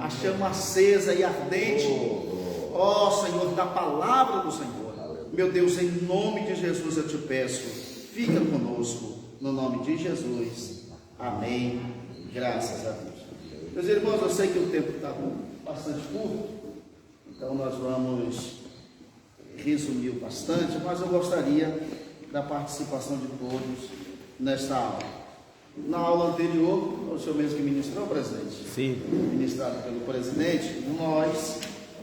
a chama acesa e ardente, ó Senhor, da palavra do Senhor. Meu Deus, em nome de Jesus eu te peço, fica conosco, no nome de Jesus. Amém. Graças a Deus. Meus irmãos, eu sei que o tempo está bastante curto, então nós vamos resumir bastante, mas eu gostaria da participação de todos nesta aula. Na aula anterior, o senhor mesmo que ministrou, presidente? Sim. Ministrado pelo presidente, nós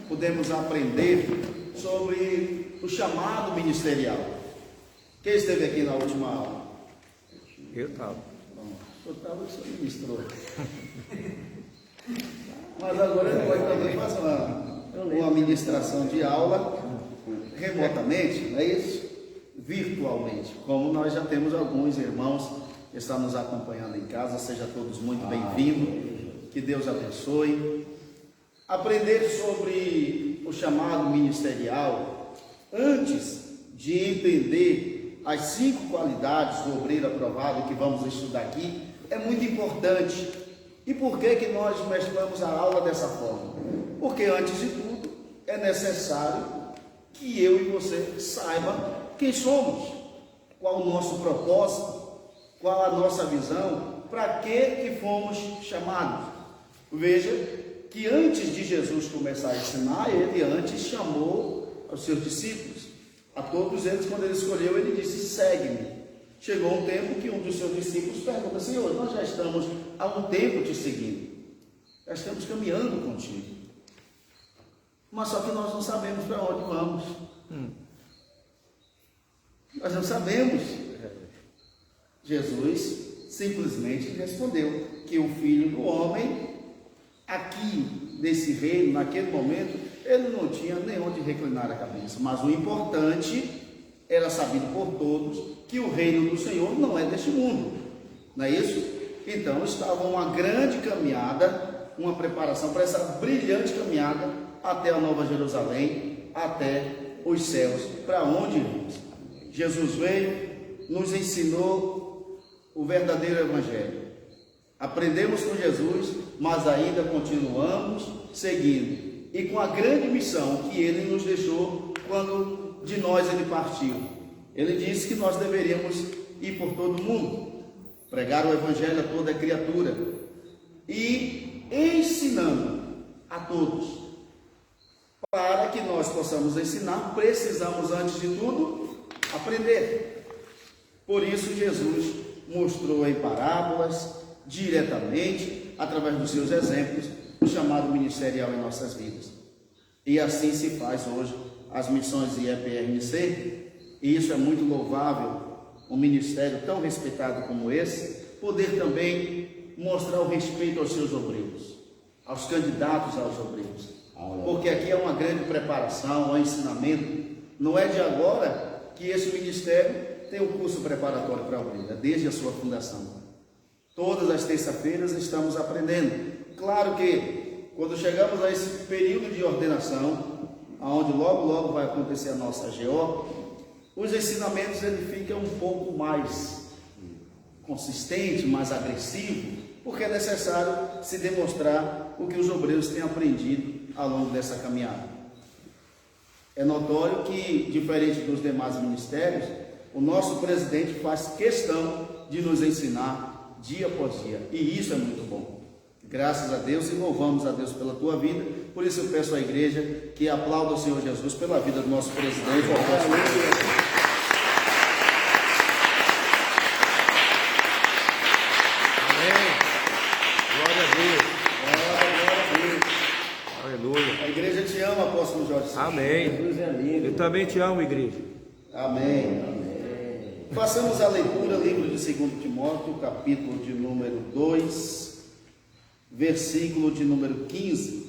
pudemos aprender sobre o chamado ministerial. Quem esteve aqui na última aula? Eu estava. O senhor ministrou. Mas agora ele pode também fazer uma ministração de aula remotamente, não é isso? Virtualmente, como nós já temos alguns irmãos que estão nos acompanhando em casa. Sejam todos muito bem-vindos, que Deus abençoe. Aprender sobre o chamado ministerial, antes de entender as 5 qualidades do obreiro aprovado que vamos estudar aqui, é muito importante. E por que nós mesclamos a aula dessa forma? Porque antes de tudo é necessário que eu e você saiba quem somos, qual o nosso propósito, qual a nossa visão, para que fomos chamados. Veja que antes de Jesus começar a ensinar, ele antes chamou os seus discípulos. A todos eles, quando ele escolheu, ele disse: segue-me. Chegou um tempo que um dos seus discípulos pergunta: Senhor, nós já estamos há um tempo te seguindo, já estamos caminhando contigo, mas só que nós não sabemos para onde vamos. Nós não sabemos. Jesus simplesmente respondeu que o Filho do Homem, aqui nesse reino, naquele momento, ele não tinha nem onde reclinar a cabeça, mas o importante era sabido por todos que o reino do Senhor não é deste mundo, não é isso? Então estava uma grande caminhada, uma preparação para essa brilhante caminhada até a Nova Jerusalém, até os céus, para onde irmos. Jesus veio, nos ensinou o verdadeiro Evangelho. Aprendemos com Jesus, mas ainda continuamos seguindo, e com a grande missão que ele nos deixou quando de nós ele partiu. Ele disse que nós deveríamos ir por todo o mundo, pregar o Evangelho a toda criatura, e ensinando a todos. Para que nós possamos ensinar, precisamos, antes de tudo, aprender. Por isso Jesus mostrou em parábolas, diretamente, através dos seus exemplos, o chamado ministerial em nossas vidas. E assim se faz hoje as missões de EPRNC, e isso é muito louvável, um ministério tão respeitado como esse, poder também mostrar o respeito aos seus obreiros, aos candidatos aos obreiros, porque aqui é uma grande preparação, um ensinamento. Não é de agora que esse ministério tem um curso preparatório para obreiro, é desde a sua fundação. Todas as terças-feiras estamos aprendendo. Claro que quando chegamos a esse período de ordenação, onde logo vai acontecer a nossa GO, os ensinamentos ele ficam um pouco mais consistente, mais agressivo, porque é necessário se demonstrar o que os obreiros têm aprendido ao longo dessa caminhada. É notório que, diferente dos demais ministérios, o nosso presidente faz questão de nos ensinar dia após dia, e isso é muito bom. Graças a Deus e louvamos a Deus pela tua vida. Por isso eu peço à igreja que aplaude o Senhor Jesus pela vida do nosso presidente. Amém. Glória a Deus. Glória a Deus. Aleluia. A igreja te ama, apóstolo Jorge. Amém. Eu também te amo, igreja. Amém. Façamos a leitura, livro de 2 Timóteo, capítulo de número 2, versículo de número 15.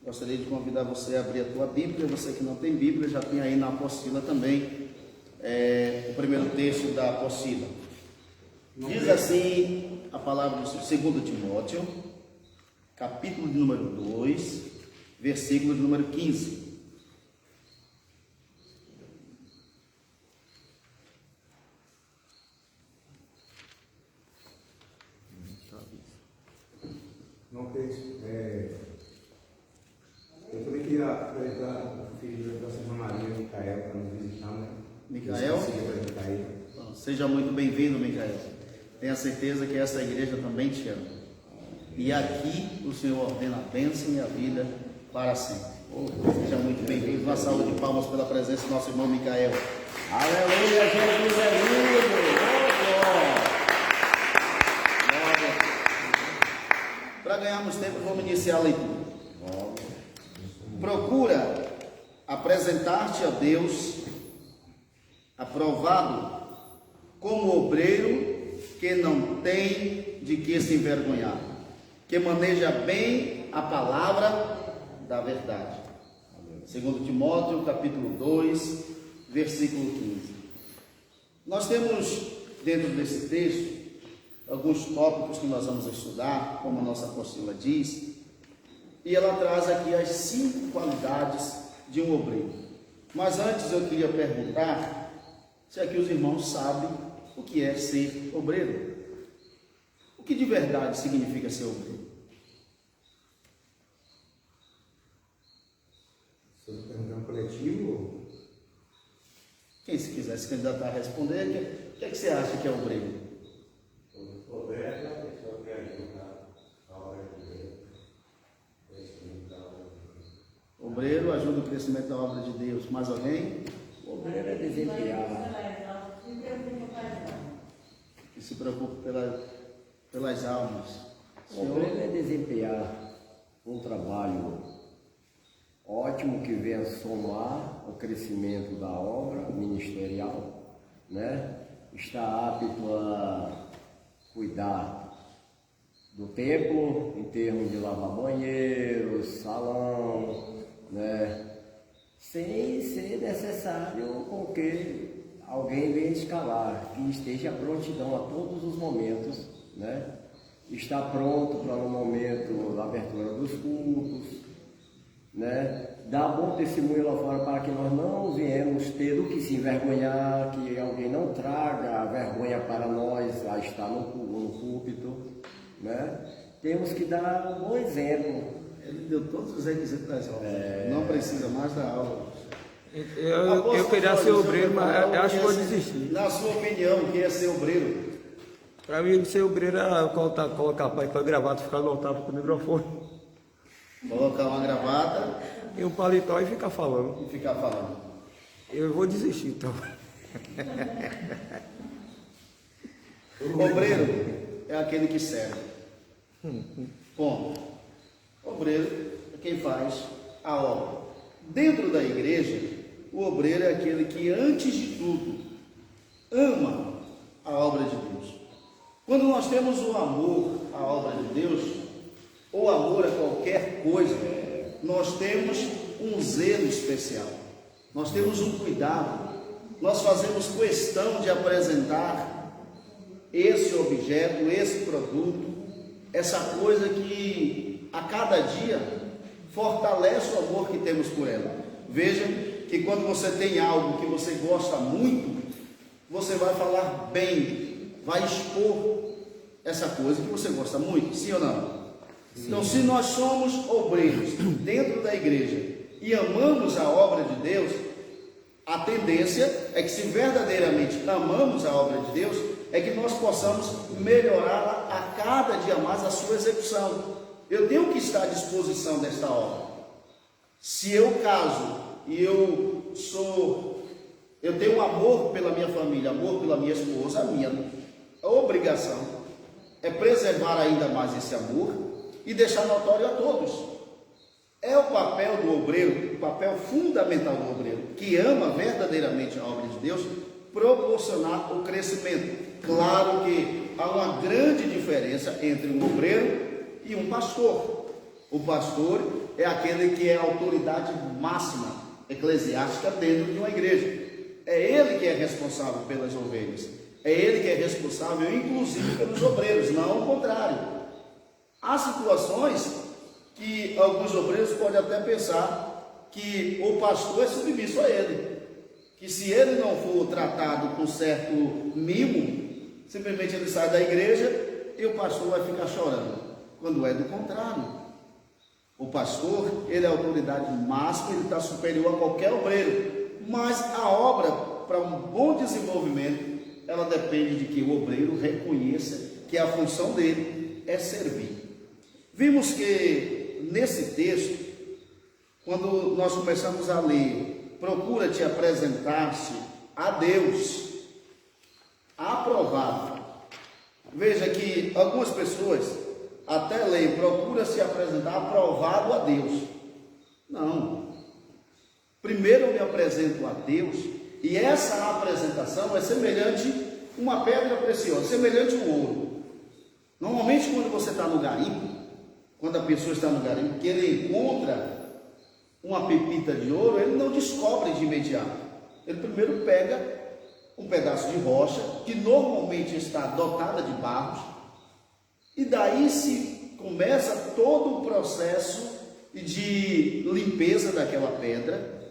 Gostaria de convidar você a abrir a tua Bíblia. Você que não tem Bíblia, já tem aí na apostila também o primeiro texto da apostila. Diz assim a palavra de 2 Timóteo, capítulo de número 2, versículo de número 15. Não tem queria apresentar o filho da Santa Maria, Micael, para nos visitar, né? Micael? Seja muito bem-vindo, Micael. Tenha certeza que essa igreja também te ama. E aqui o Senhor ordena a bênção e a vida para sempre. Seja muito bem-vindo. Uma salva de palmas pela presença do nosso irmão Micael. Aleluia, Jesus é lindo! Para ganharmos tempo, vamos iniciar a leitura. Procura apresentar-te a Deus aprovado como obreiro que não tem de que se envergonhar, que maneja bem a palavra da verdade. 2 Timóteo, capítulo 2, versículo 15. Nós temos dentro desse texto alguns tópicos que nós vamos estudar, como a nossa apostila diz, e ela traz aqui as 5 qualidades de um obreiro. Mas antes eu queria perguntar se aqui os irmãos sabem o que é ser obreiro. O que de verdade significa ser obreiro? Você está perguntando coletivo? Quem se quiser se candidatar a responder, o que é que você acha que é obreiro? Obreiro é a pessoa que ajuda a obra de Deus. Obreiro ajuda o crescimento da obra de Deus. Mais alguém? O obreiro é desempenhar. Que se preocupa pelas almas. O obreiro é desempenhar um trabalho ótimo que venha somar o crescimento da obra ministerial, né? Está apto a cuidar do templo em termos de lavar banheiros, salão, né? Sem ser necessário com que alguém venha escalar, que esteja à prontidão a todos os momentos, né? Está pronto para no momento da abertura dos cultos, né? Dar bom testemunho lá fora para que nós não viemos ter o que se envergonhar, que alguém não traga a vergonha para nós a estar no púlpito, né? Temos que dar um bom exemplo. Ele deu todos os requisitos das aulas. Não precisa mais da aula. Eu queria ser obreiro, mas eu acho que vou desistir. Na sua opinião, o que é ser obreiro? Para mim, ser obreiro é colocar para gravata, ficar no altar com o microfone. Colocar uma gravata E um paletó e ficar falando. e ficar falando. Eu vou desistir, então. O obreiro é aquele que serve. Ponto. Obreiro é quem faz a obra. Dentro da igreja, o obreiro é aquele que, antes de tudo, ama a obra de Deus. Quando nós temos o amor à obra de Deus, ou amor a qualquer coisa, nós temos um zelo especial, nós temos um cuidado, nós fazemos questão de apresentar esse objeto, esse produto, essa coisa que a cada dia fortalece o amor que temos por ela. Veja que quando você tem algo que você gosta muito, você vai falar bem, vai expor essa coisa que você gosta muito, sim ou não? Sim. Então, se nós somos obreiros dentro da igreja e amamos a obra de Deus, a tendência é que, se verdadeiramente amamos a obra de Deus, é que nós possamos melhorá-la a cada dia mais a sua execução. Eu tenho que estar à disposição desta obra. Se eu caso e eu tenho amor pela minha família, amor pela minha esposa, a minha obrigação é preservar ainda mais esse amor e deixar notório a todos. É o papel do obreiro, o papel fundamental do obreiro, que ama verdadeiramente a obra de Deus, proporcionar o crescimento. Claro que há uma grande diferença entre um obreiro e um pastor. O pastor é aquele que é a autoridade máxima eclesiástica dentro de uma igreja. É ele que é responsável pelas ovelhas. É ele que é responsável, inclusive, pelos obreiros, não o contrário. Há situações que alguns obreiros podem até pensar que o pastor é submisso a ele, que se ele não for tratado com certo mimo, simplesmente ele sai da igreja e o pastor vai ficar chorando, quando é do contrário. O pastor, ele é a autoridade máxima, ele está superior a qualquer obreiro. Mas a obra, para um bom desenvolvimento, ela depende de que o obreiro reconheça que a função dele é servir. Vimos que nesse texto, quando nós começamos a ler, procura-te apresentar-se a Deus aprovado. Veja que algumas pessoas até leem, procura se apresentar aprovado a Deus. Não. Primeiro eu me apresento a Deus, e essa apresentação é semelhante a uma pedra preciosa, semelhante ao ouro. Normalmente quando você está no garimpo, quando a pessoa está no garimpo, que ele encontra uma pepita de ouro, ele não descobre de imediato. Ele primeiro pega um pedaço de rocha, que normalmente está dotada de barros, e daí se começa todo o processo de limpeza daquela pedra.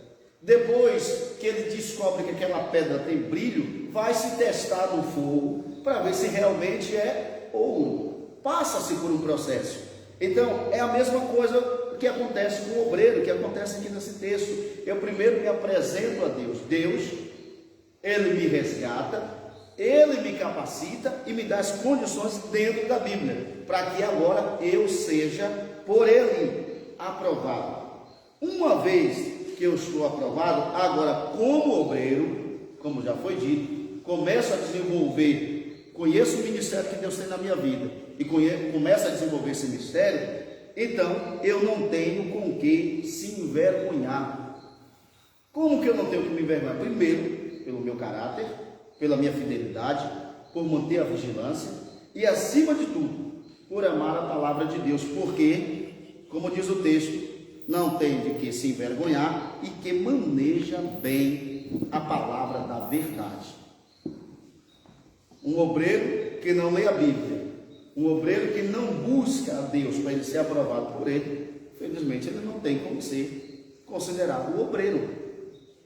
Depois que ele descobre que aquela pedra tem brilho, vai se testar no fogo para ver se realmente é ouro. Passa-se por um processo. Então é a mesma coisa que acontece com o obreiro, que acontece aqui nesse texto. Eu primeiro me apresento a Deus. Deus, Ele me resgata, Ele me capacita e me dá as condições dentro da Bíblia, para que agora eu seja por Ele aprovado. Uma vez que eu estou aprovado, agora como obreiro, como já foi dito, começo a desenvolver, conheço o ministério que Deus tem na minha vida e começo a desenvolver esse ministério, então eu não tenho com que se envergonhar. Como que eu não tenho que me envergonhar? Primeiro, pelo meu caráter, pela minha fidelidade, por manter a vigilância e, acima de tudo, por amar a palavra de Deus, porque, como diz o texto, não tem de que se envergonhar e que maneja bem a palavra da verdade. Um obreiro que não lê a Bíblia, um obreiro que não busca a Deus para ele ser aprovado por ele, felizmente ele não tem como ser considerado um obreiro.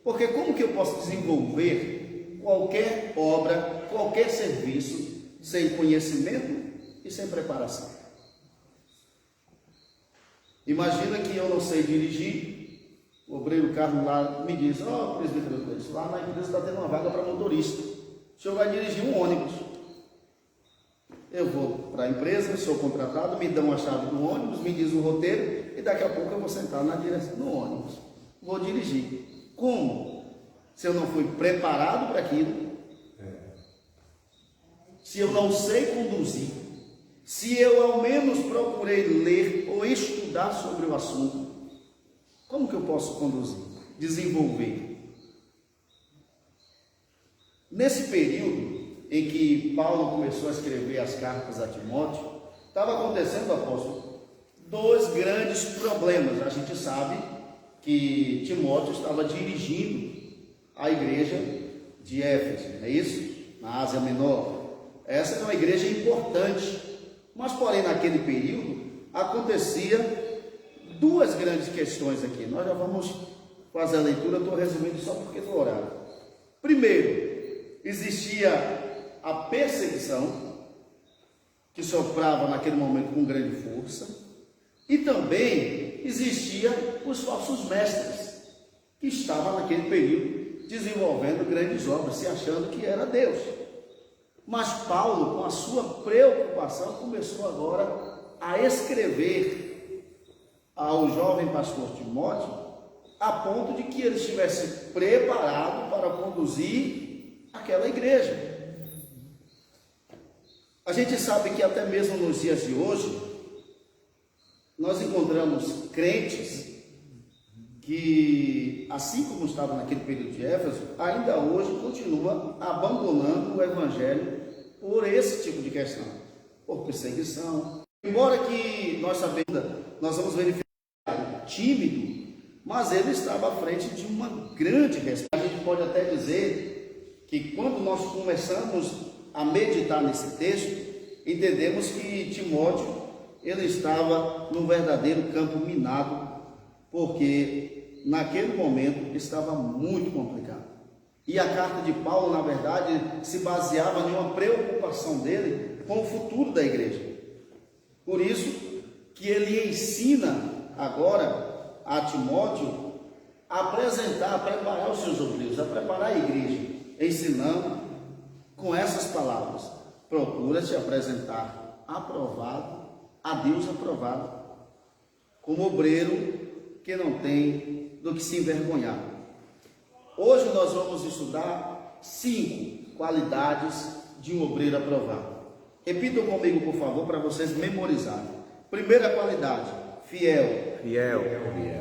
Porque como que eu posso desenvolver qualquer obra, qualquer serviço, sem conhecimento e sem preparação? Imagina que eu não sei dirigir, o obreiro Carlos lá me diz, presbítero, lá na empresa está tendo uma vaga para motorista, o senhor vai dirigir um ônibus. Eu vou para a empresa, sou contratado, me dão a chave do ônibus, me diz o roteiro, e daqui a pouco eu vou sentar na direção do ônibus, vou dirigir. Como? Se eu não fui preparado para aquilo, se eu não sei conduzir, se eu ao menos procurei ler ou estudar sobre o assunto, como que eu posso conduzir, desenvolver? Nesse período em que Paulo começou a escrever as cartas a Timóteo, estava acontecendo, apóstolo, dois grandes problemas. A gente sabe que Timóteo estava dirigindo a igreja de Éfeso, não é isso? Na Ásia Menor. Essa é uma igreja importante, mas porém naquele período acontecia duas grandes questões aqui. Nós já vamos fazer a leitura, estou resumindo só porque do horário. Primeiro, existia a perseguição, que soprava naquele momento com grande força, e também existia os falsos mestres, que estavam naquele período desenvolvendo grandes obras, se achando que era Deus. Mas Paulo, com a sua preocupação, começou agora a escrever ao jovem pastor Timóteo, a ponto de que ele estivesse preparado para conduzir aquela igreja. A gente sabe que até mesmo nos dias de hoje, nós encontramos crentes que, assim como estava naquele período de Éfeso, ainda hoje continua abandonando o evangelho por esse tipo de questão, por perseguição. Embora que nós vamos verificar tímido, mas ele estava à frente de uma grande resposta. A gente pode até dizer que quando nós começamos a meditar nesse texto, entendemos que Timóteo, ele estava num verdadeiro campo minado, porque naquele momento estava muito complicado. E a carta de Paulo, na verdade, se baseava em uma preocupação dele com o futuro da igreja. Por isso que ele ensina agora a Timóteo apresentar, preparar os seus obreiros, a preparar a igreja, ensinando com essas palavras: procura te apresentar aprovado, a Deus aprovado, como obreiro que não tem do que se envergonhar. Hoje nós vamos estudar 5 qualidades de um obreiro aprovado. Repitam comigo, por favor, para vocês memorizarem. Primeira qualidade: fiel. Fiel.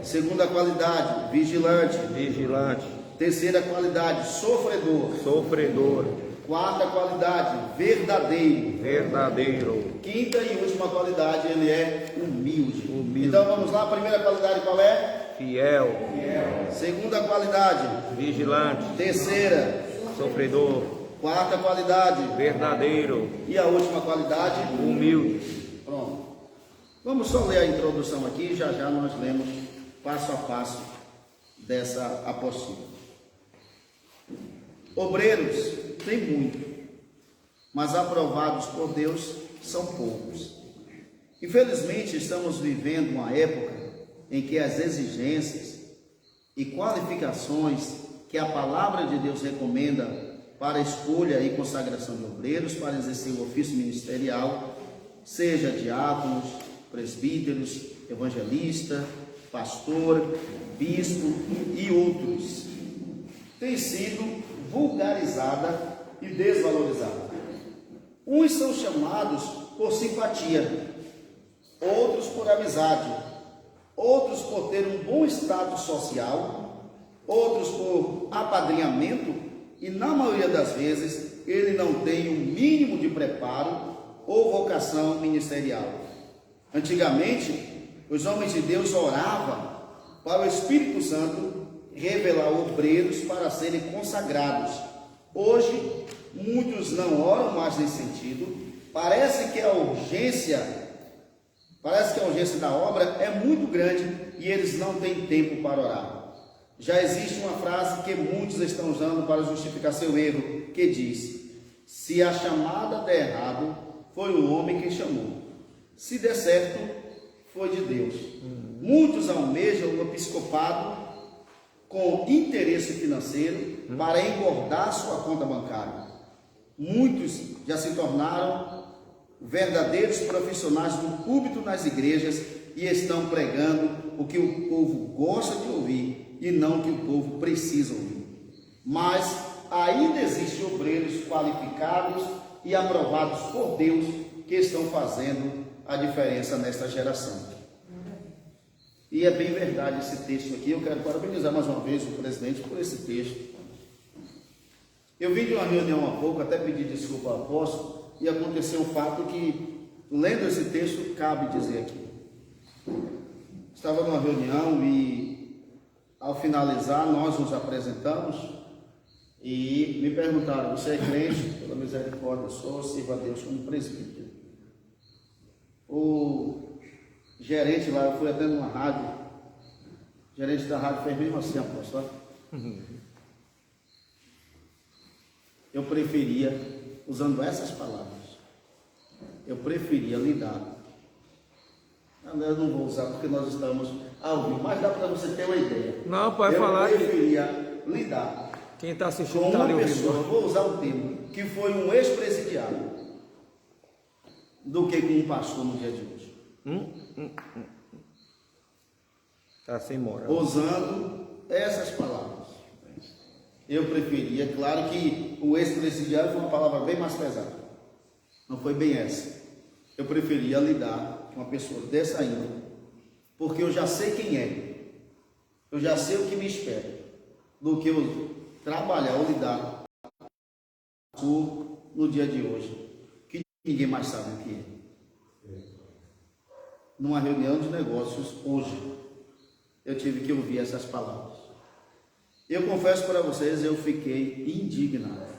Segunda qualidade: vigilante. Vigilante. Terceira qualidade: sofredor. Sofredor. Quarta qualidade: verdadeiro. Verdadeiro. Quinta e última qualidade: ele é humilde. Humilde. Então vamos lá, a primeira qualidade qual é? Fiel. Segunda qualidade: Vigilante. terceira. Sofredor. Quarta qualidade: Verdadeiro. e a última qualidade? Humilde. Pronto. Vamos só ler a introdução aqui e já já nós lemos passo a passo dessa apostila. Obreiros tem muito, mas aprovados por Deus são poucos. Infelizmente, estamos vivendo uma época em que as exigências e qualificações que a palavra de Deus recomenda para a escolha e consagração de obreiros para exercer o ofício ministerial, seja diáconos, presbíteros, evangelista, pastor, bispo e outros, tem sido vulgarizada e desvalorizada. Uns são chamados por simpatia, outros por amizade, outros por ter um bom status social, outros por apadrinhamento, e na maioria das vezes ele não tem o mínimo de preparo ou vocação ministerial. Antigamente, os homens de Deus oravam para o Espírito Santo revelar obreiros para serem consagrados. Hoje, muitos não oram mais nesse sentido. Parece que a urgência da obra é muito grande e eles não têm tempo para orar. Já existe uma frase que muitos estão usando para justificar seu erro, que diz: se a chamada der errado, foi o homem quem chamou. Se der certo, foi de Deus. Muitos almejam o episcopado com interesse financeiro para engordar sua conta bancária. Muitos já se tornaram verdadeiros profissionais do púlpito nas igrejas e estão pregando o que o povo gosta de ouvir e não o que o povo precisa ouvir. Mas ainda existem obreiros qualificados e aprovados por Deus que estão fazendo a diferença nesta geração. E é bem verdade esse texto aqui. Eu quero parabenizar mais uma vez o presidente por esse texto. Eu vim de uma reunião há pouco, até pedi desculpa ao apóstolo, e aconteceu um fato que, lendo esse texto, cabe dizer aqui. Estava numa reunião e, ao finalizar, nós nos apresentamos e me perguntaram: você é crente? Pela misericórdia, sou, sirvo a Deus como presbítero. O gerente lá, eu fui até numa rádio, o gerente da rádio fez mesmo assim, apóstolo. Eu preferia, usando essas palavras, eu preferia lidar. Eu não vou usar porque nós estamos ao vivo, mas dá para você ter uma ideia. Não, pode falar. Eu preferia lidar Quem está assistindo com está ali uma ouvindo. pessoa, vou usar um termo, que foi um ex-presidiário, do que com um pastor no dia de hoje. Está sem moral. Usando essas palavras. Eu preferia, claro que o ex-presidiário foi uma palavra bem mais pesada. Não foi bem essa. Eu preferia lidar com uma pessoa dessa índole, porque eu já sei quem é, eu já sei o que me espera, do que eu trabalhar ou lidar no dia de hoje, que ninguém mais sabe o que é. Numa reunião de negócios hoje, eu tive que ouvir essas palavras. Eu confesso para vocês, eu fiquei indignado.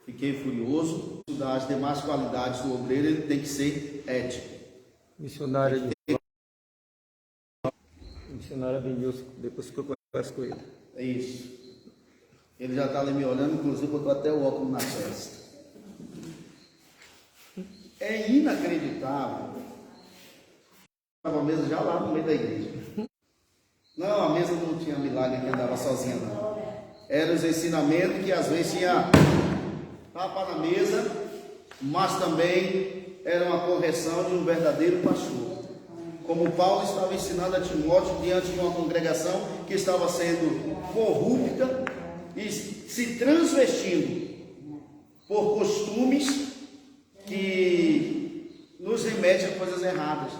Fiquei furioso. Das demais qualidades do obreiro, ele tem que ser ético. Missionária de Deus, depois que eu converso com ele. É isso. Ele já está ali me olhando, inclusive botou até o óculos na testa. É inacreditável Estava a mesa já lá no meio da igreja. Não, a mesa não tinha milagre que andava sozinha, não. Eram os ensinamentos que às vezes tinha tapa na mesa, mas também era uma correção de um verdadeiro pastor. Como Paulo estava ensinando a Timóteo diante de uma congregação que estava sendo corrupta e se transvestindo por costumes que nos remetem a coisas erradas.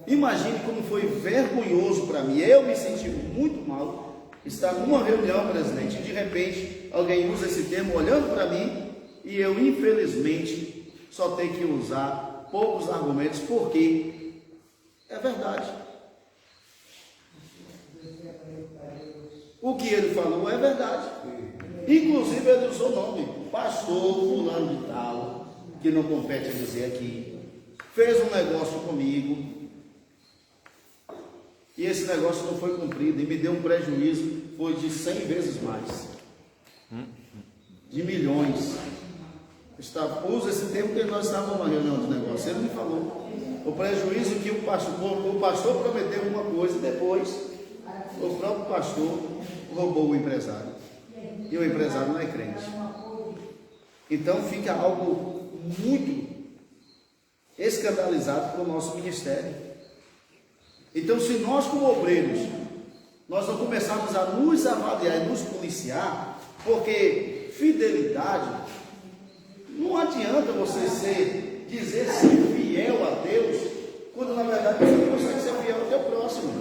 Imagine como foi vergonhoso para mim. Eu me senti muito mal estar numa reunião, presidente, e de repente alguém usa esse termo olhando para mim e eu, infelizmente, só tenho que usar poucos argumentos, porque é verdade. O que ele falou é verdade. Inclusive ele usou o nome, pastor fulano de tal, que não compete a dizer aqui, fez um negócio comigo, e esse negócio não foi cumprido, e me deu um prejuízo, foi de 100 vezes mais, de milhões. Usa esse tempo que nós estávamos numa reunião de negócio, ele me falou, o prejuízo que o pastor prometeu uma coisa, e depois o próprio pastor roubou o empresário, e o empresário não é crente. Então fica algo muito escandalizado com o nosso ministério. Então, se nós como obreiros, nós não começarmos a nos avaliar e nos policiar, porque fidelidade, não adianta você dizer ser fiel a Deus, quando na verdade você não consegue ser fiel ao teu próximo.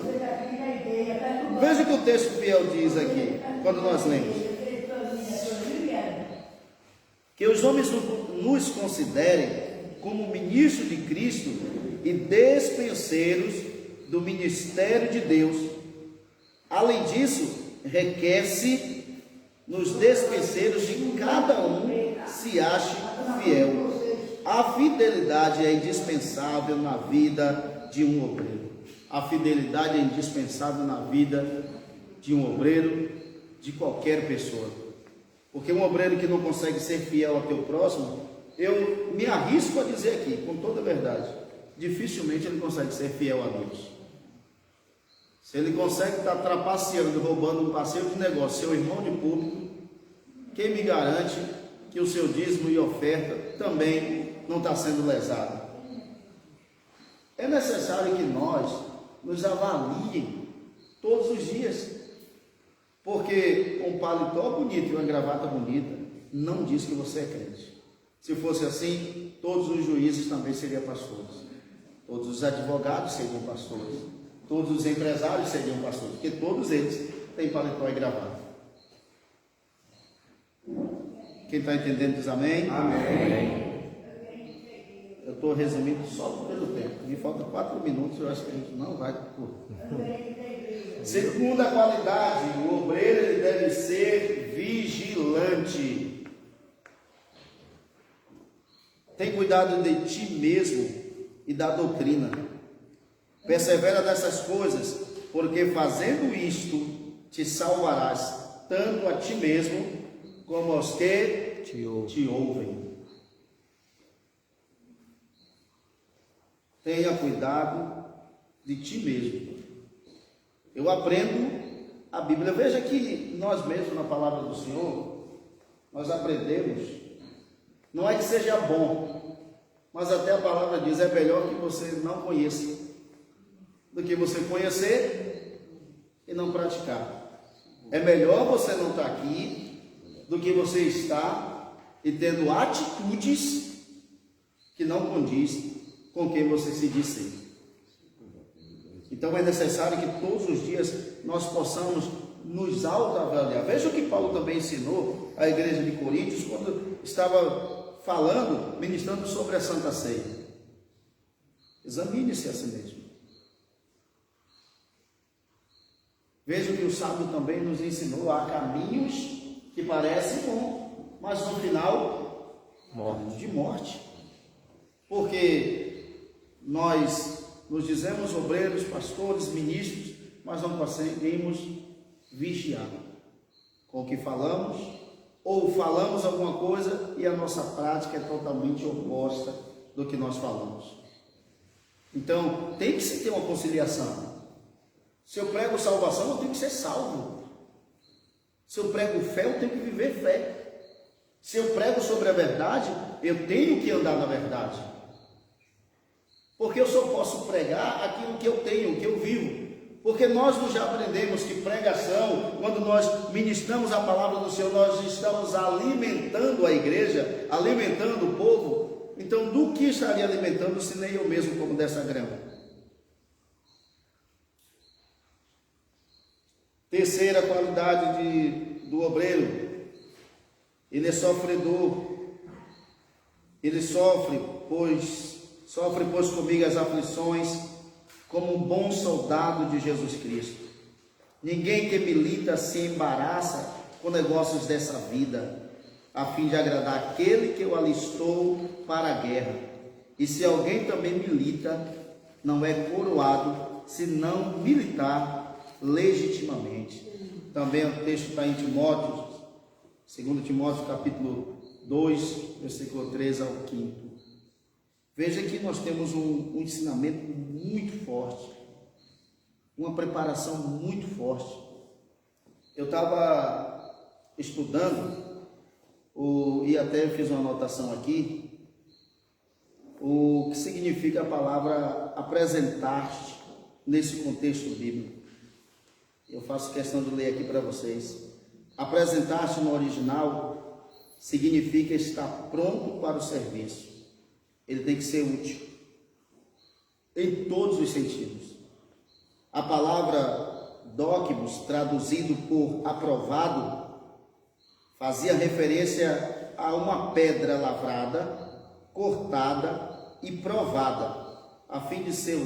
Veja o que o texto fiel diz aqui, quando nós lemos. Que os homens nos considerem como ministros de Cristo e despenseiros do ministério de Deus. Além disso, requer-se nos despenseiros de cada um se ache fiel. A fidelidade é indispensável na vida de um obreiro. A fidelidade é indispensável na vida de um obreiro, de qualquer pessoa. Porque um obreiro que não consegue ser fiel ao teu próximo, eu me arrisco a dizer aqui, com toda a verdade, dificilmente ele consegue ser fiel a Deus. Se ele consegue estar trapaceando, roubando um parceiro de negócio, seu irmão de público, quem me garante que o seu dízimo e oferta também não está sendo lesado? É necessário que nós nos avaliem todos os dias, porque um paletó bonito e uma gravata bonita não diz que você é crente. Se fosse assim, todos os juízes também seriam pastores, todos os advogados seriam pastores, todos os empresários seriam pastores, porque todos eles têm paletó e gravata. Quem está entendendo diz amém? Amém. Eu estou resumindo só pelo tempo. Me falta 4 minutos, eu acho que a gente não vai por. Segunda qualidade, o obreiro ele deve ser vigilante. Tem cuidado de ti mesmo e da doutrina. Persevera nessas coisas, porque fazendo isto te salvarás tanto a ti mesmo como aos que te ouvem. Tenha cuidado de ti mesmo. Eu aprendo a Bíblia. Veja que nós mesmos, na palavra do Senhor, nós aprendemos. Não é que seja bom, mas até a palavra diz, é melhor que você não conheça, do que você conhecer e não praticar. É melhor você não estar aqui, do que você estar e tendo atitudes que não condiz com quem você se diz ser. Então é necessário que todos os dias nós possamos nos autoavaliar. Veja o que Paulo também ensinou à igreja de Coríntios, quando estava falando, ministrando sobre a Santa Ceia. Examine-se a si mesmo. Veja o que o sábio também nos ensinou. Há caminhos que parecem bons, mas no final, de morte. Porque nós nos dizemos obreiros, pastores, ministros, mas não conseguimos vigiar com o que falamos, ou falamos alguma coisa e a nossa prática é totalmente oposta do que nós falamos. Então, tem que se ter uma conciliação. Se eu prego salvação, eu tenho que ser salvo. Se eu prego fé, eu tenho que viver fé. Se eu prego sobre a verdade, eu tenho que andar na verdade. Porque eu só posso pregar aquilo que eu tenho, o que eu vivo. Porque nós já aprendemos que pregação, quando nós ministramos a palavra do Senhor, nós estamos alimentando a igreja, alimentando o povo. Então, do que estaria alimentando se nem eu mesmo como dessa grama? Terceira qualidade do obreiro, ele é sofredor. Ele sofre, pois comigo as aflições, como um bom soldado de Jesus Cristo. Ninguém que milita se embaraça com negócios dessa vida, a fim de agradar aquele que o alistou para a guerra. E se alguém também milita, não é coroado, se não militar legitimamente. Também o texto está em Timóteo, 2 Timóteo capítulo 2, versículo 3 ao 5. Veja que nós temos um ensinamento muito forte, uma preparação muito forte. Eu estava estudando, e até fiz uma anotação aqui, o que significa a palavra apresentar-te nesse contexto bíblico. Eu faço questão de ler aqui para vocês. Apresentar-te no original significa estar pronto para o serviço. Ele tem que ser útil em todos os sentidos. A palavra docmos, traduzido por aprovado, fazia referência a uma pedra lavrada, cortada e provada, a fim de ser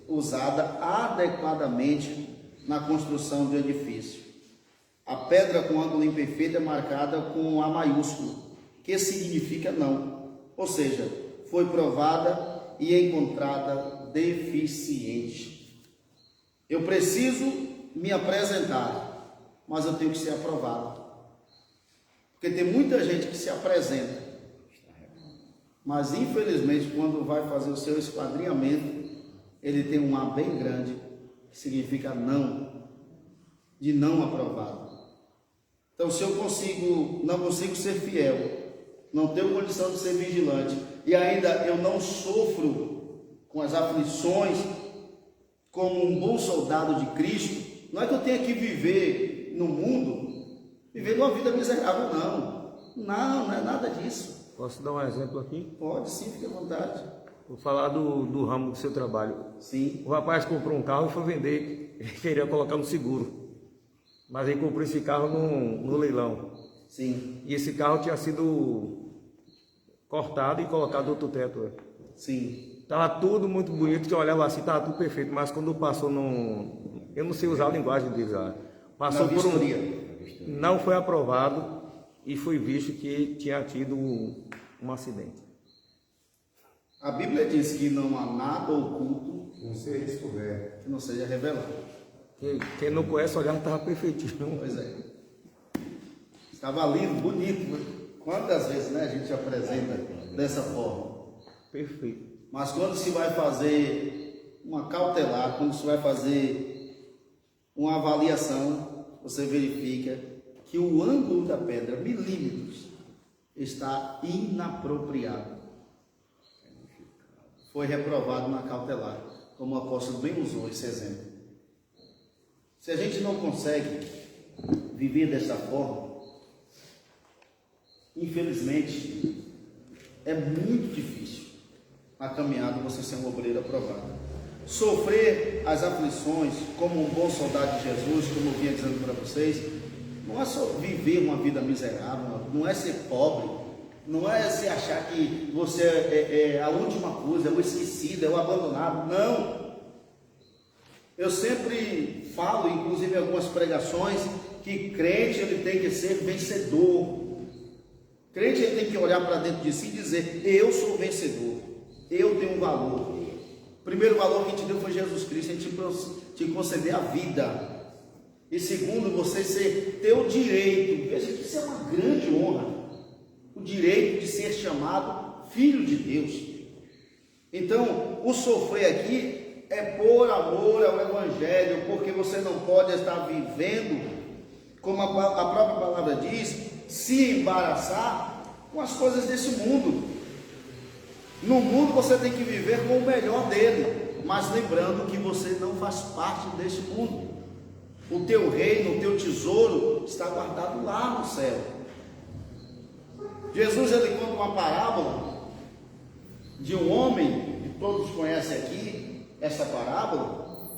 usada adequadamente na construção do edifício. A pedra com ângulo imperfeito é marcada com A maiúsculo, que significa não, ou seja, foi provada e encontrada deficiente. Eu preciso me apresentar, mas eu tenho que ser aprovado. Porque tem muita gente que se apresenta, mas infelizmente quando vai fazer o seu esquadrinhamento, ele tem um A bem grande, que significa não, de não aprovado. Então, se eu não consigo ser fiel, não tenho condição de ser vigilante, e ainda eu não sofro com as aflições como um bom soldado de Cristo, não é que eu tenha que viver no mundo, viver uma vida miserável, não é nada disso. Posso dar um exemplo aqui? Pode sim, fique à vontade. Vou falar do ramo do seu trabalho. Sim. O rapaz comprou um carro e foi vender, ele queria colocar no seguro, mas ele comprou esse carro no leilão. Sim. E esse carro tinha sido cortado e colocado outro teto. Sim. Estava tudo muito bonito, que eu olhava assim, estava tudo perfeito, mas quando passou eu não sei usar a linguagem deles lá. Passou por não foi aprovado e foi visto que tinha tido um acidente. A Bíblia diz que não há nada oculto Não seja descoberto. que não seja revelado. Quem não conhece, olhar, estava perfeitinho. Pois é. Estava lindo, bonito. Quantas vezes, né, a gente apresenta dessa forma? Perfeito. Mas quando se vai fazer uma cautelar, quando se vai fazer uma avaliação, você verifica que o ângulo da pedra, milímetros, está inapropriado. Foi reprovado na cautelar, como o apóstolo bem usou esse exemplo. Se a gente não consegue viver dessa forma, infelizmente, é muito difícil a caminhada você ser um obreiro aprovado. Sofrer as aflições como um bom soldado de Jesus, como eu vinha dizendo para vocês, não é só viver uma vida miserável, não é ser pobre, não é se achar que você é a última coisa, é o esquecido, é o abandonado, não. Eu sempre falo, inclusive em algumas pregações, que crente ele tem que ser vencedor. Crente ele tem que olhar para dentro de si e dizer: eu sou vencedor, eu tenho um valor. O primeiro valor que a gente deu foi Jesus Cristo, a gente te conceder a vida. E segundo, você ter o direito, veja que isso é uma grande honra, o direito de ser chamado filho de Deus. Então, o sofrer aqui é por amor ao Evangelho, porque você não pode estar vivendo, como a própria palavra diz, se embaraçar com as coisas desse mundo. No mundo você tem que viver com o melhor dele, mas lembrando que você não faz parte deste mundo. O teu reino, o teu tesouro está guardado lá no céu. Jesus, ele conta uma parábola de um homem, e todos conhecem aqui essa parábola,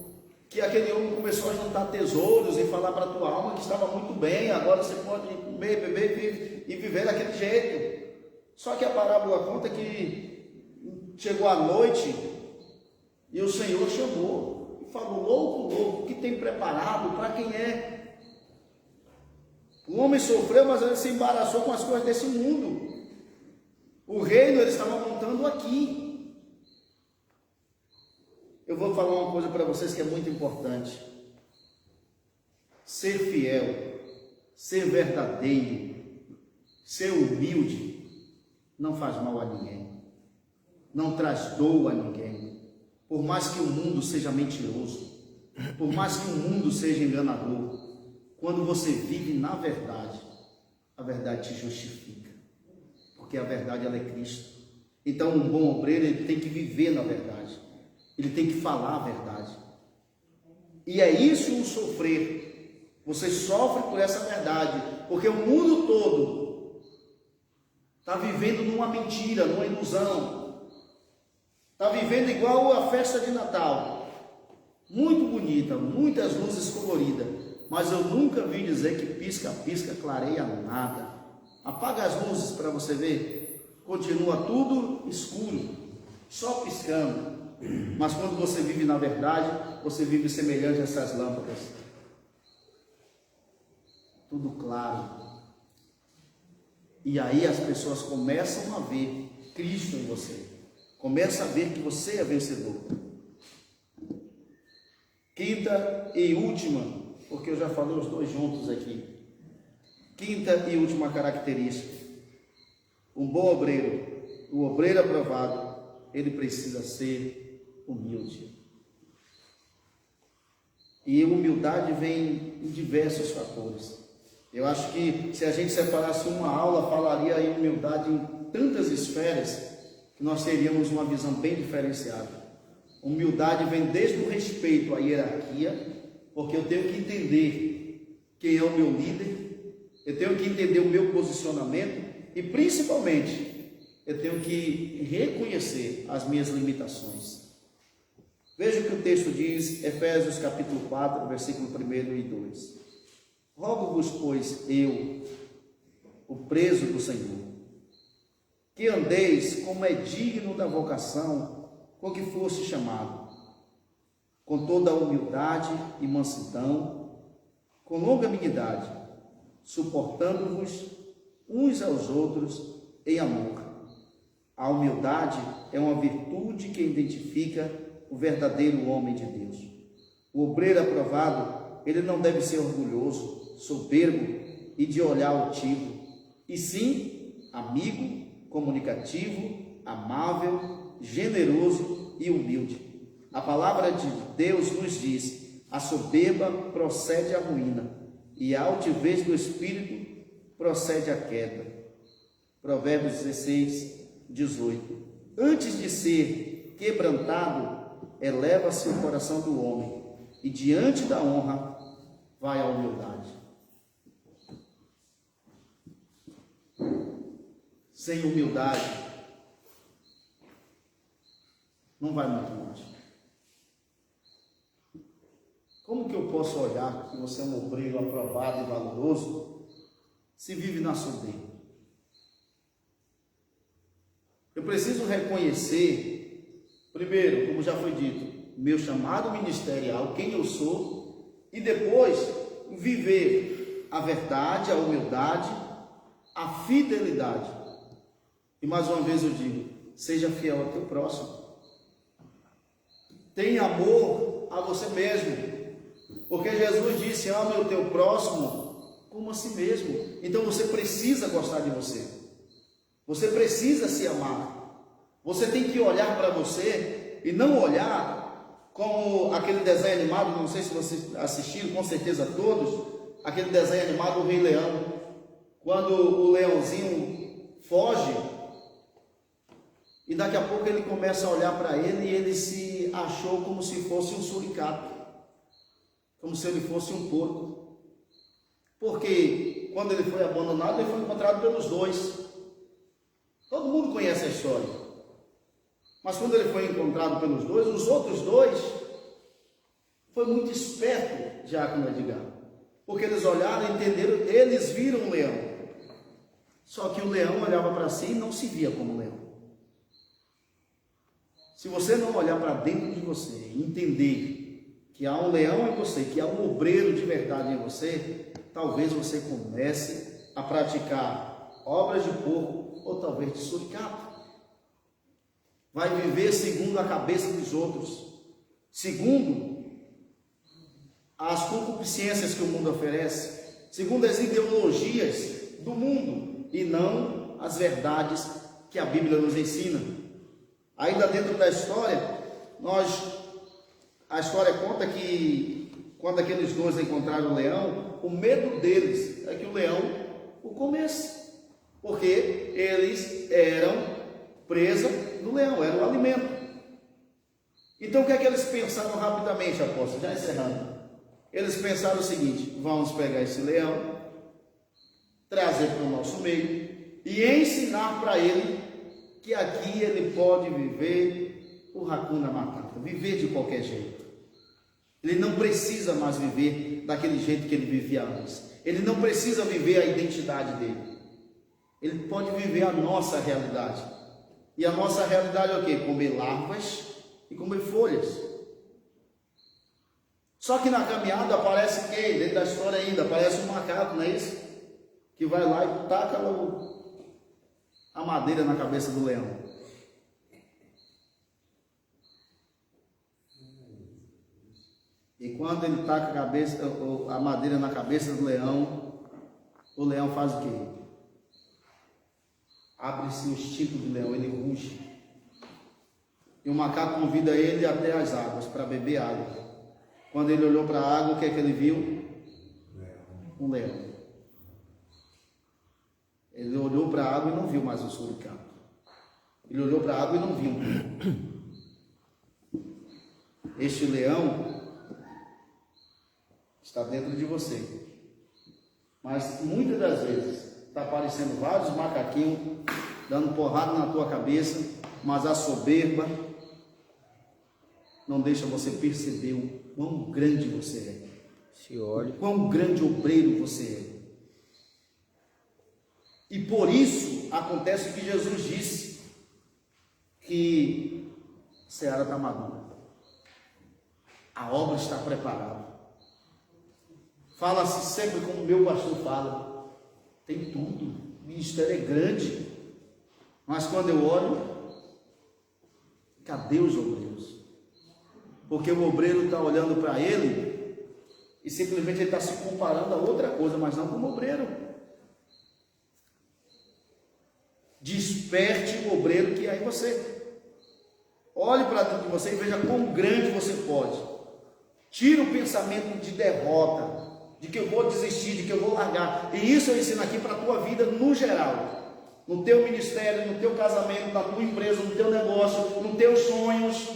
que aquele homem começou a juntar tesouros e falar para a tua alma que estava muito bem, agora você pode comer, beber e viver daquele jeito. Só que a parábola conta que chegou a noite e o Senhor chamou e falou: louco, o que tem preparado para quem é? O homem sofreu, mas ele se embaraçou com as coisas desse mundo. O reino ele estava montando aqui. Eu vou falar uma coisa para vocês que é muito importante. Ser fiel, ser verdadeiro, ser humilde, não faz mal a ninguém. Não traz dor a ninguém. Por mais que o mundo seja mentiroso, por mais que o mundo seja enganador, quando você vive na verdade, a verdade te justifica, porque a verdade ela é Cristo. Então um bom obreiro ele tem que viver na verdade, ele tem que falar a verdade, e é isso o sofrer. Você sofre por essa verdade, porque o mundo todo está vivendo numa mentira, numa ilusão, está vivendo igual a festa de Natal, muito bonita, muitas luzes coloridas, mas eu nunca vi dizer que pisca-pisca clareia nada. Apaga as luzes para você ver, continua tudo escuro, só piscando. Mas quando você vive na verdade, você vive semelhante a essas lâmpadas, tudo claro. E aí as pessoas começam a ver Cristo em você, começam a ver que você é vencedor. Quinta e última, porque eu já falei os dois juntos aqui. Quinta e última característica: um bom obreiro, o obreiro aprovado, ele precisa ser humilde. E humildade vem em diversos fatores. Eu acho que se a gente separasse uma aula, falaria em humildade em tantas esferas, que nós teríamos uma visão bem diferenciada. Humildade vem desde o respeito à hierarquia, porque eu tenho que entender quem é o meu líder, eu tenho que entender o meu posicionamento e, principalmente, eu tenho que reconhecer as minhas limitações. Veja o que o texto diz, Efésios capítulo 4, versículo 1 e 2. Rogo-vos, pois, eu, o preso do Senhor, que andeis como é digno da vocação com que foste chamado, com toda a humildade e mansidão, com longanimidade, suportando-vos uns aos outros em amor. A humildade é uma virtude que identifica o verdadeiro homem de Deus. O obreiro aprovado, ele não deve ser orgulhoso, soberbo e de olhar altivo, e sim amigo, comunicativo, amável, generoso e humilde. A palavra de Deus nos diz: a soberba procede à ruína, e a altivez do espírito procede à queda. Provérbios 16, 18. Antes de ser quebrantado, eleva-se o coração do homem, e diante da honra vai a humildade. Sem humildade, não vai muito longe. Como que eu posso olhar que você é um obreiro aprovado e valoroso se vive na soberba? Eu preciso reconhecer, primeiro, como já foi dito, meu chamado ministerial, quem eu sou, e depois viver a verdade, a humildade, a fidelidade. E mais uma vez eu digo, seja fiel ao teu próximo. Tenha amor a você mesmo. Porque Jesus disse: ame o teu próximo como a si mesmo. Então você precisa gostar de você. Você precisa se amar. Você tem que olhar para você e não olhar como aquele desenho animado, não sei se vocês assistiram, com certeza todos, aquele desenho animado do Rei Leão, quando o leãozinho foge e daqui a pouco ele começa a olhar para ele e ele se achou como se fosse um suricato, como se ele fosse um porco, porque quando ele foi abandonado, ele foi encontrado pelos dois. Todo mundo conhece a história, mas quando ele foi encontrado pelos dois, os outros dois, foi muito esperto Diácono Edgar, porque eles olharam e entenderam, eles viram um leão, só que o leão olhava para si e não se via como leão. Se você não olhar para dentro de você e entender que há um leão em você, que há um obreiro de verdade em você, talvez você comece a praticar obras de porco ou talvez de suricato. Vai viver segundo a cabeça dos outros, segundo as concupiscências que o mundo oferece, segundo as ideologias do mundo e não as verdades que a Bíblia nos ensina. Ainda dentro da história, a história conta que quando aqueles dois encontraram o leão, o medo deles é que o leão o comesse, porque eles eram presa do leão, era o alimento. Então o que é que eles pensaram rapidamente, apóstolo? Já encerrando. Eles pensaram o seguinte: vamos pegar esse leão, trazer para o nosso meio e ensinar para ele que aqui ele pode viver o Hakuna Matata, viver de qualquer jeito. Ele não precisa mais viver daquele jeito que ele vivia antes. Ele não precisa viver a identidade dele. Ele pode viver a nossa realidade. E a nossa realidade é o quê? Comer larvas e comer folhas. Só que na caminhada aparece quem? Dentro da história ainda, aparece um macaco, não é isso? Que vai lá e taca a madeira na cabeça do leão. E quando ele taca a madeira na cabeça do leão, o leão faz o quê? Abre-se o instinto do leão, ele ruge. E o macaco convida ele até as águas, para beber água. Quando ele olhou para a água, o que é que ele viu? Um leão. Ele olhou para a água e não viu mais um suricato. Ele olhou para a água e não viu um leão. Este leão está dentro de você. Mas muitas das vezes está aparecendo vários macaquinhos dando porrada na tua cabeça, mas a soberba não deixa você perceber o quão grande você é. Se olhe. O quão grande obreiro você é. E por isso acontece o que Jesus disse, que a seara está madura, a obra está preparada. Fala-se sempre como o meu pastor fala, tem tudo, o ministério é grande, mas quando eu olho, cadê os obreiros? Porque o obreiro está olhando para ele e simplesmente ele está se comparando a outra coisa, mas não como obreiro. Desperte o obreiro que há em você. Olhe para dentro de você e veja quão grande você pode. Tire o pensamento de derrota, de que eu vou desistir, de que eu vou largar. E isso eu ensino aqui para a tua vida no geral. No teu ministério, no teu casamento, na tua empresa, no teu negócio, nos teus sonhos.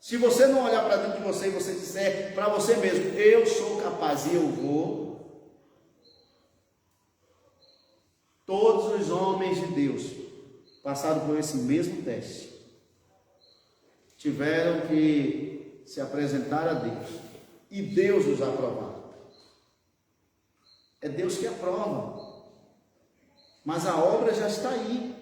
Se você não olhar para dentro de você e você disser para você mesmo, eu sou capaz e eu vou. Todos os homens de Deus passaram por esse mesmo teste. Tiveram que se apresentar a Deus. E Deus os aprovava. É Deus que aprova. Mas a obra já está aí.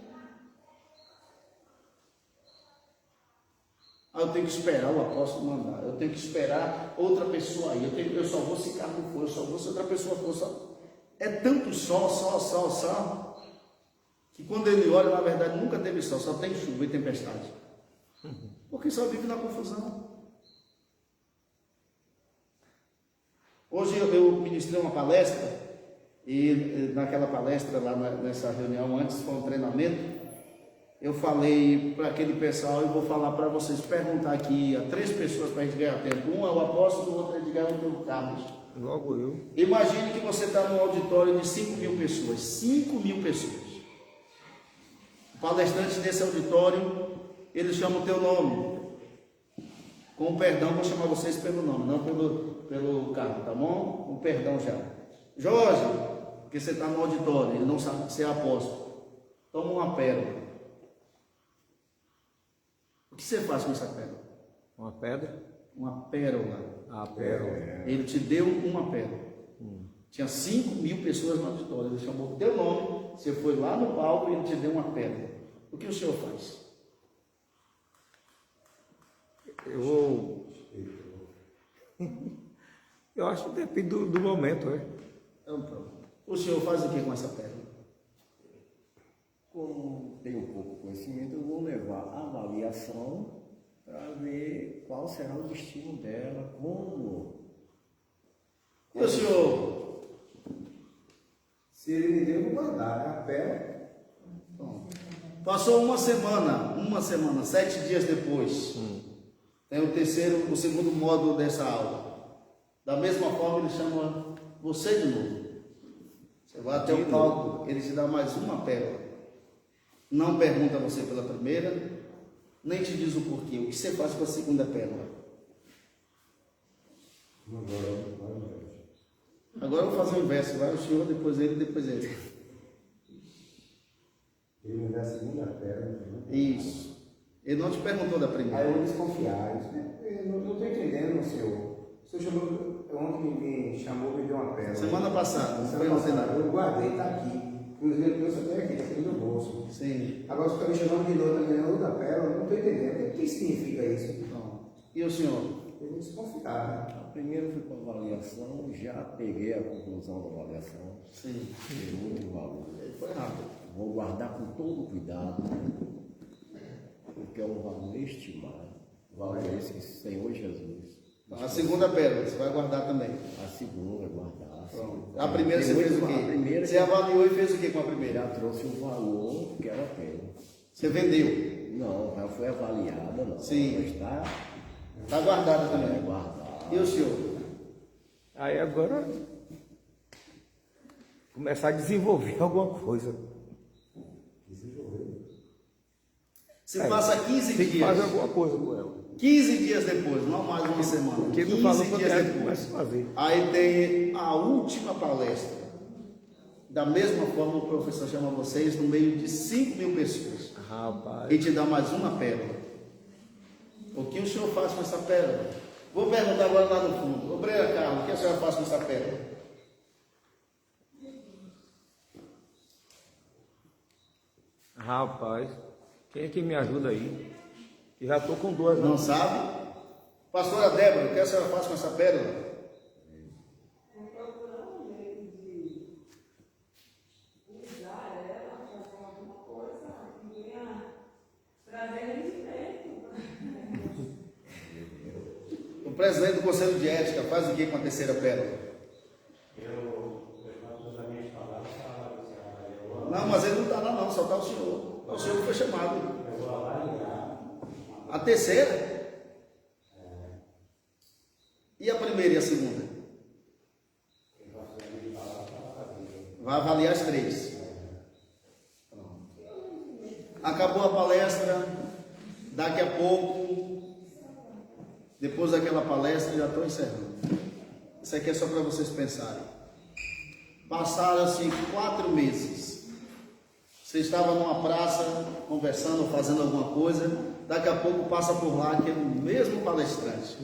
Eu tenho que esperar o apóstolo mandar. Eu tenho que esperar outra pessoa aí. Eu só vou se carro for, eu só vou se outra pessoa for. É tanto sol, que quando ele olha, na verdade, nunca teve sol, só tem chuva e tempestade. Porque só vive na confusão. Hoje eu ministrei uma palestra, e naquela palestra, lá nessa reunião, antes foi um treinamento, eu falei para aquele pessoal e vou falar para vocês, perguntar aqui a 3 pessoas para a gente ganhar tempo. Um é o apóstolo, o outro é Edgar e o Carlos. Logo eu. Imagine que você está num auditório de 5.000 pessoas. 5.000 pessoas. O palestrante desse auditório, ele chama o teu nome. Com perdão, vou chamar vocês pelo nome, não pelo cargo, tá bom? Com perdão já. Jorge, porque você está no auditório, ele não sabe que você é apóstolo. Toma uma pérola. O que você faz com essa pérola? Uma pedra? Uma pérola. A pérola. Ele te deu uma pérola. Tinha 5.000 pessoas no auditório. Ele chamou o teu nome. Você foi lá no palco e ele te deu uma pérola. O que o senhor faz? Eu acho que depende do momento, é. Então, o senhor faz o que com essa pérola? Como tenho pouco conhecimento, eu vou levar a avaliação para ver qual será o destino dela, como. E o senhor? Se ele me deu, eu vou guardar, né? A pé. Bom, passou uma semana, 7 dias depois. Tem o segundo módulo dessa aula. Da mesma forma, ele chama você de novo. Você vai até o palco, ele te dá mais uma pérola. Não pergunta a você pela primeira, nem te diz o porquê. O que você faz com a segunda pérola? Agora eu vou fazer o inverso. Vai o senhor, depois ele, depois ele. Ele me dá a segunda pedra. Isso. Ele não te perguntou da Aí primeira. eu vou desconfiar. Eu não estou entendendo, senhor. O senhor chamou, ontem me chamou, me deu uma pedra. Semana passada, não foi Semana ontem passada, não. eu guardei, está aqui. Inclusive, eu até aqui, está aqui no meu bolso. Sim. Agora você está me chamando de novo, também outra pérola, eu não estou entendendo. O que significa isso? Então, e o senhor? Eu vou desconfiar, né? Primeiro fui para a avaliação, já peguei a conclusão da avaliação, Sim. tem muito valor. Ele foi rápido. Vou guardar com todo cuidado, porque é um valor estimado, valor esse que o Senhor Jesus. A segunda pérola, você vai guardar também. A segunda, guardar. A primeira você fez o quê? A primeira Você avaliou e fez o quê com a primeira? já trouxe o valor que ela tem. Você vendeu. Não, já foi avaliada, não. Sim. Mas está Está guardada também. guardada. E o senhor? Aí agora começar a desenvolver alguma coisa. Se passa 15 Tem que fazer dias. alguma coisa com ela. 15 dias depois, não mais uma semana. Porque 15 não falou quanto dias é que depois. começa a fazer. Aí tem a última palestra. Da mesma forma, o professor chama vocês no meio de 5.000 pessoas. Rapaz. E te dá mais uma pérola. O que o senhor faz com essa pérola? Vou perguntar agora lá no fundo. Obreira Carlos, o que a senhora faz com essa pérola? Rapaz, quem é que me ajuda aí? Que já estou com 2 Não anos. sabe? Pastora Débora, o que a senhora faz com essa pérola? O presidente do Conselho de Ética faz o que com a terceira pérola? Não, mas ele não está lá não, só está o senhor. É o senhor que foi chamado. A terceira? E a primeira e a segunda? Vai avaliar as 3. Acabou a palestra, daqui a pouco, depois daquela palestra, já estou encerrando. Isso aqui é só para vocês pensarem. Passaram-se 4 meses. Você estava numa praça, conversando, fazendo alguma coisa, daqui a pouco passa por lá aquele mesmo palestrante.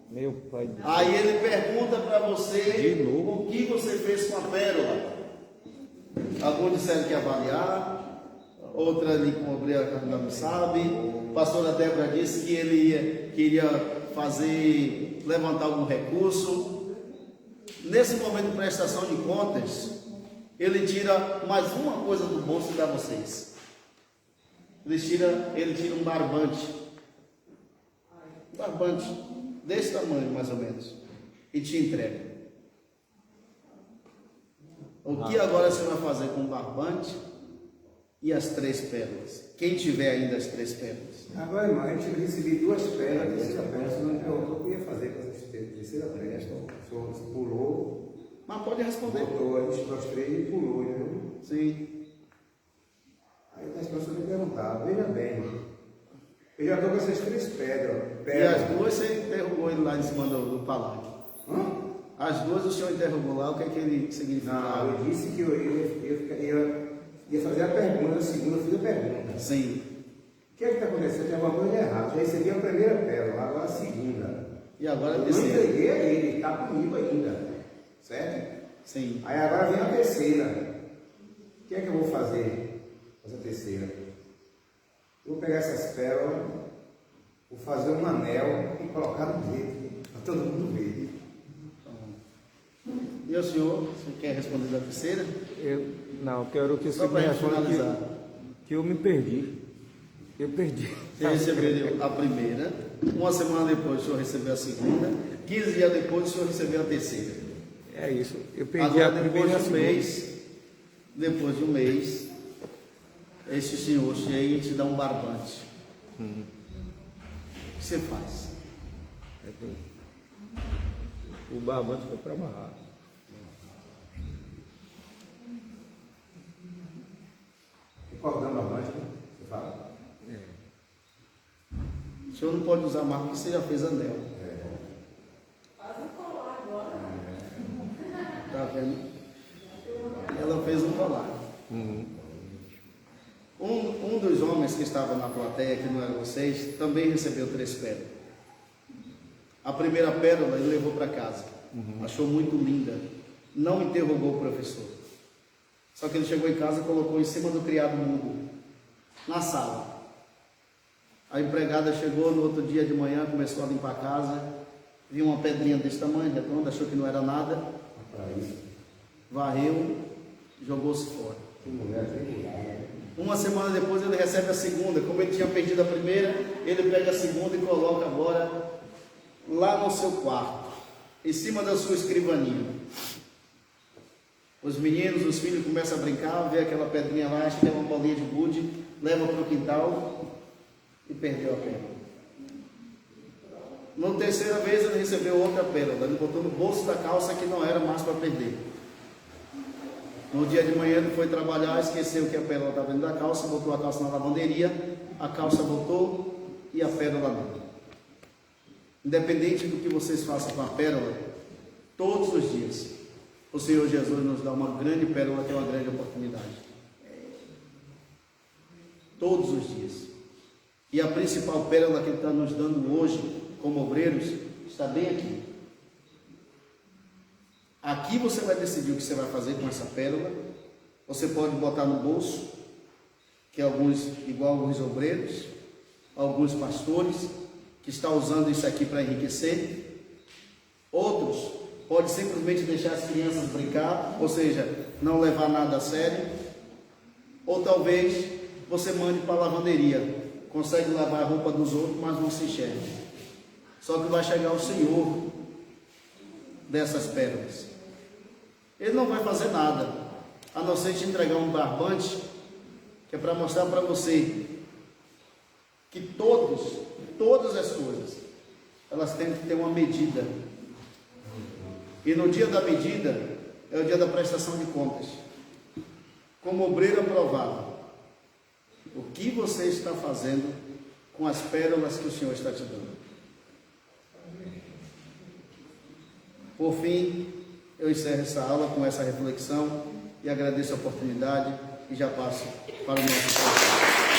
Meu pai. Aí ele pergunta para você De novo? o que você fez com a pérola. Alguns disseram que ia avaliar, outra ali com o obreiro não sabe. A pastora Débora disse que ele queria fazer, levantar algum recurso. Nesse momento de prestação de contas, ele tira mais uma coisa do bolso e dá a vocês. Ele tira um barbante. Um barbante desse tamanho, mais ou menos. E te entrega. O que agora você vai fazer com o barbante e as 3 pérolas? Quem tiver ainda as 3 pérolas? Agora, irmão, a gente recebi 2 pérolas, a terceira pérola, você não me perguntou o que ia fazer com essa terceira pérola. O senhor pulou, Mas pode responder. botou a gente nós 3 e pulou, entendeu? Sim. Aí as pessoas me perguntavam, veja bem, eu já estou com essas 3 pedras. E as 2 você interrogou ele lá em cima do palanque. Hã? As 2 o senhor interrogou lá, o que é que ele significava? Não, eu disse que eu ia fazer a pergunta, a segunda eu fiz a pergunta. Sim. O que é que está acontecendo? Tem alguma coisa de errado. Já recebi a primeira pérola, agora a segunda. E agora a Eu não terceira? entreguei a ele, ele está comigo ainda. Certo? Sim. Aí agora vem a terceira. O que é que eu vou fazer com essa terceira? Eu vou pegar essas pérolas, vou fazer um anel e colocar no dedo, para todo mundo ver. E o senhor, você quer responder da terceira? Eu quero que Só você para me gente finalizar. que eu me perdi. Eu perdi. Você recebeu a primeira, uma semana depois o senhor recebeu a segunda, 15 dias depois o senhor recebeu a terceira. É isso. Eu perdi Agora, a primeira e a segunda. depois de um mês, esse senhor chega e te dá um barbante. O que você faz? O barbante foi para amarrar. E cordão barbante, né? Você fala? O senhor não pode usar marca porque você já fez anel. Tá vendo? Ela fez um colar. Um dos homens que estava na plateia, que não eram vocês, também recebeu 3 pérolas. A primeira pérola ele levou para casa. Achou muito linda. Não interrogou o professor. Só que ele chegou em casa e colocou em cima do criado mudo, na sala. A empregada chegou no outro dia de manhã, começou a limpar a casa, viu uma pedrinha desse tamanho, redonda, achou que não era nada, varreu, jogou-se fora. Que mulher tribulada. Uma semana depois ele recebe a segunda. Como ele tinha perdido a primeira, ele pega a segunda e coloca agora lá no seu quarto, em cima da sua escrivaninha. Os meninos, os filhos começam a brincar, vê aquela pedrinha lá, acha que é uma bolinha de gude, leva para o quintal e perdeu a pérola. Na terceira vez ele recebeu outra pérola, ele botou no bolso da calça que não era mais para perder. No dia de manhã ele foi trabalhar, esqueceu que a pérola estava dentro da calça, botou a calça na lavanderia, a calça voltou e a pérola não. Independente do que vocês façam com a pérola, todos os dias, o Senhor Jesus nos dá uma grande pérola, que é uma grande oportunidade. Todos os dias. E a principal pérola que Ele está nos dando hoje, como obreiros, está bem aqui. Aqui você vai decidir o que você vai fazer com essa pérola. Você pode botar no bolso, que alguns, igual alguns obreiros, alguns pastores, que estão usando isso aqui para enriquecer. Outros pode simplesmente deixar as crianças brincar, ou seja, não levar nada a sério. Ou talvez você mande para a lavanderia, consegue lavar a roupa dos outros, mas não se enxerga. Só que vai chegar o Senhor dessas pérolas. Ele não vai fazer nada, a não ser te entregar um barbante, que é para mostrar para você que todas as coisas, elas têm que ter uma medida. E no dia da medida, é o dia da prestação de contas. Como obreiro aprovado, o que você está fazendo com as pérolas que o Senhor está te dando? Por fim, eu encerro essa aula com essa reflexão e agradeço a oportunidade e já passo para o nosso